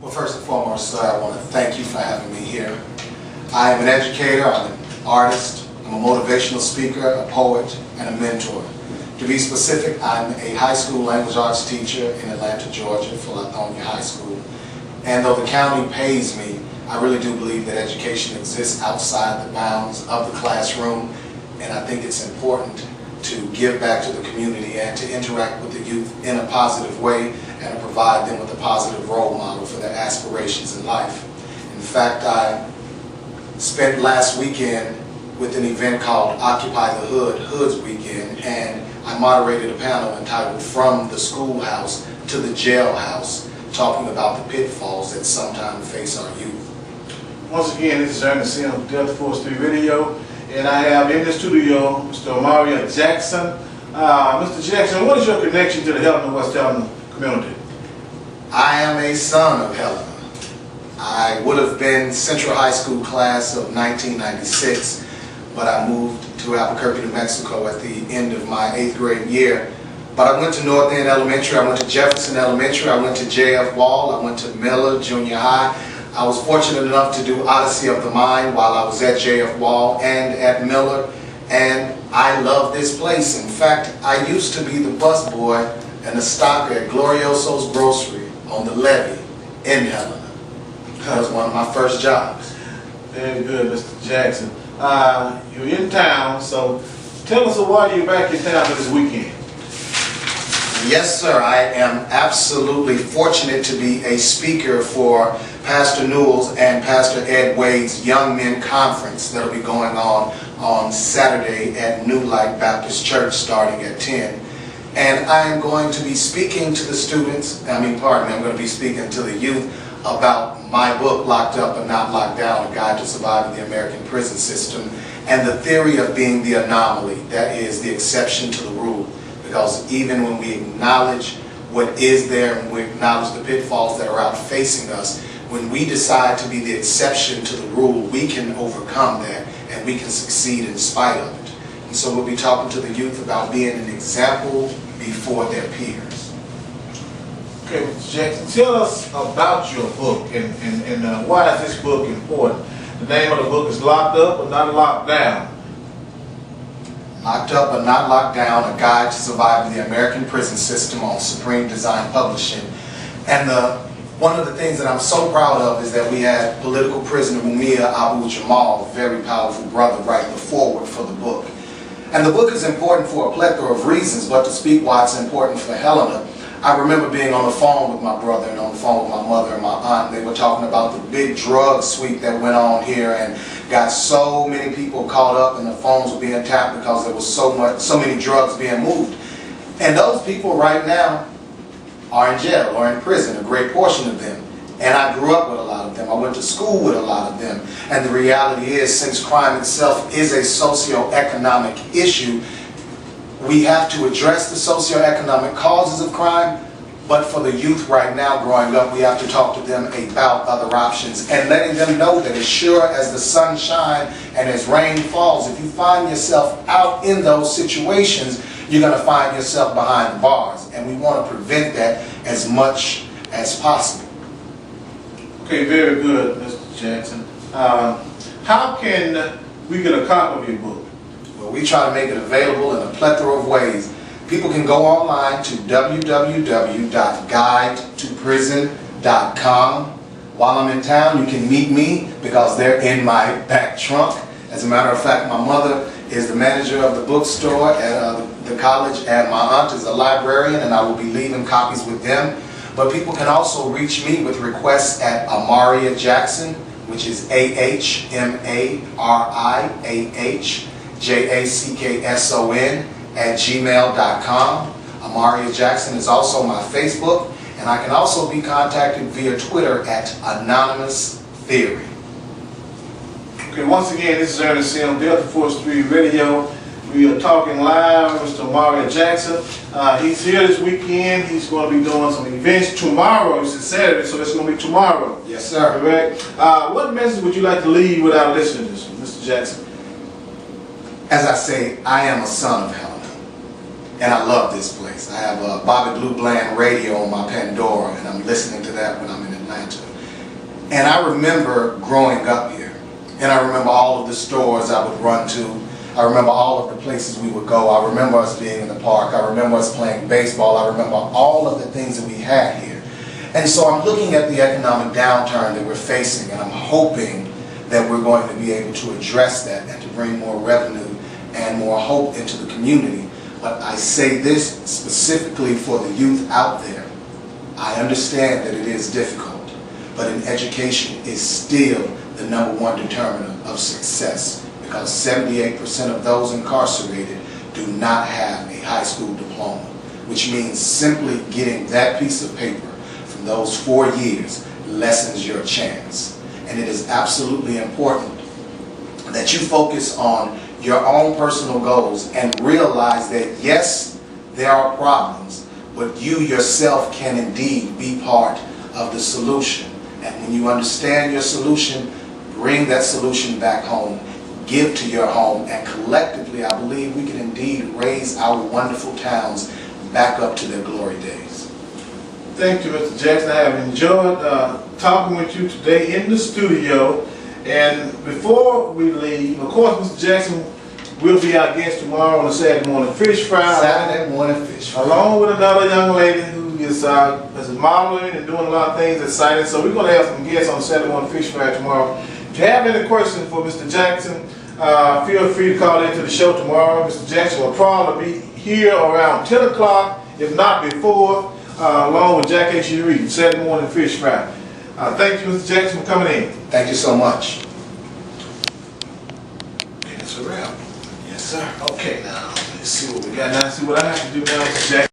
Well, first and foremost, sir, I want to thank you for having me here. I am an educator, I'm an artist, I'm a motivational speaker, a poet, and a mentor. To be specific, I'm a high school language arts teacher in Atlanta, Georgia for Lithonia High School. And though the county pays me, I really do believe that education exists outside the bounds of the classroom, and I think it's important to give back to the community and to interact with the youth in a positive way and to provide them with a positive role model for their aspirations in life. In fact, I spent last weekend with an event called Occupy the Hood, Hoods Weekend, and I moderated a panel entitled From the Schoolhouse to the Jailhouse, talking about the pitfalls that sometimes face our youth. Once again, this is Earnest Simes, Delta Force 3 Radio, and I have in the studio Mr. Ahmariah Jackson. Mr. Jackson, what is your connection to the Helena-West community? I am a son of Helena. I would have been Central High School class of 1996, but I moved to Albuquerque, New Mexico at the end of my 8th grade year. But I went to North End Elementary, I went to Jefferson Elementary, I went to J.F. Wall, I went to Miller Junior High. I was fortunate enough to do Odyssey of the Mind while I was at J.F. Wall and at Miller, and I love this place. In fact, I used to be the busboy and the stocker at Glorioso's Grocery on the levee in Helena. That was one of my first jobs. Very good, Mr. Jackson. You're in town, so tell us why you're back in town for this weekend. Yes, sir. I am absolutely fortunate to be a speaker for Pastor Newell's and Pastor Ed Wade's Young Men Conference that will be going on Saturday at New Light Baptist Church starting at 10. And I am going to be speaking to the students, I'm going to be speaking to the youth about my book, Locked Up but Not Locked Down, A Guide to Surviving the American Prison System, and the theory of being the anomaly, that is the exception to the rule. Because even when we acknowledge what is there and we acknowledge the pitfalls that are out facing us, when we decide to be the exception to the rule, we can overcome that and we can succeed in spite of it. And so we'll be talking to the youth about being an example before their peers. Okay, Mr. Jackson, tell us about your book and why is this book important? The name of the book is Locked Up but Not Locked Down. Locked Up but Not Locked Down, A Guide to Surviving the American Prison System on Supreme Design Publishing. And one of the things that I'm so proud of is that we had political prisoner Mumia Abu-Jamal, a very powerful brother, write the foreword for the book. And the book is important for a plethora of reasons, but to speak why it's important for Helena, I remember being on the phone with my brother and on the phone with my mother and my aunt. They were talking about the big drug sweep that went on here and got so many people caught up and the phones were being tapped because there was so many drugs being moved. And those people right now are in jail or in prison, a great portion of them. And I grew up with a lot of them. I went to school with a lot of them. And the reality is, since crime itself is a socioeconomic issue, we have to address the socioeconomic causes of crime, but for the youth right now growing up, we have to talk to them about other options and letting them know that as sure as the sun shines and as rain falls, if you find yourself out in those situations, you're going to find yourself behind bars. And we want to prevent that as much as possible. Okay, very good, Mr. Jackson. How can we get a copy of your book? Well, we try to make it available in a plethora of ways. People can go online to www.guidetoprison.com. While I'm in town, you can meet me because they're in my back trunk. As a matter of fact, my mother is the manager of the bookstore at the college, and my aunt is a librarian, and I will be leaving copies with them. But people can also reach me with requests at Ahmariah Jackson, which is AHMARIAH JACKSON @gmail.com. Jackson is also my Facebook, and I can also be contacted via Twitter at Anonymous Theory. Okay, once again, this is Earnest Simes, Delta Force 3 Radio. We are talking live with Mr. Ahmariah Jackson. He's here this weekend. He's going to be doing some events tomorrow. It's Saturday, so it's going to be tomorrow. Yes, sir. Correct. What message would you like to leave with our listeners, Mr. Jackson? As I say, I am a son of Helena, and I love this place. I have a Bobby Blue Bland radio on my Pandora, and I'm listening to that when I'm in Atlanta. And I remember growing up here, and I remember all of the stores I would run to. I remember all of the places we would go. I remember us being in the park. I remember us playing baseball. I remember all of the things that we had here. And so I'm looking at the economic downturn that we're facing, and I'm hoping that we're going to be able to address that and to bring more revenue and more hope into the community. But I say this specifically for the youth out there. I understand that it is difficult, but in education is still the #1 determinant of success, because 78% of those incarcerated do not have a high school diploma, which means simply getting that piece of paper from those 4 years lessens your chance. And it is absolutely important that you focus on your own personal goals and realize that yes, there are problems, but you yourself can indeed be part of the solution. And when you understand your solution, bring that solution back home, give to your home, and collectively I believe we can indeed raise our wonderful towns back up to their glory days. Thank you, Mr. Jackson. I have enjoyed talking with you today in the studio. And before we leave, of course, Mr. Jackson will be our guest tomorrow on the Saturday morning fish fry. Saturday morning fish fry. Along with another young lady who is modeling and doing a lot of things exciting. So we're going to have some guests on Saturday morning fish fry tomorrow. If you have any questions for Mr. Jackson, feel free to call into the show tomorrow. Mr. Jackson will probably be here around 10 o'clock, if not before, along with Jack H. Reed, Saturday morning fish fry. Thank you, Mr. Jackson, for coming in. Thank you so much. Okay, that's a wrap. Yes, sir. Okay, now let's see what we got now. See what I have to do now, Mr. Jackson.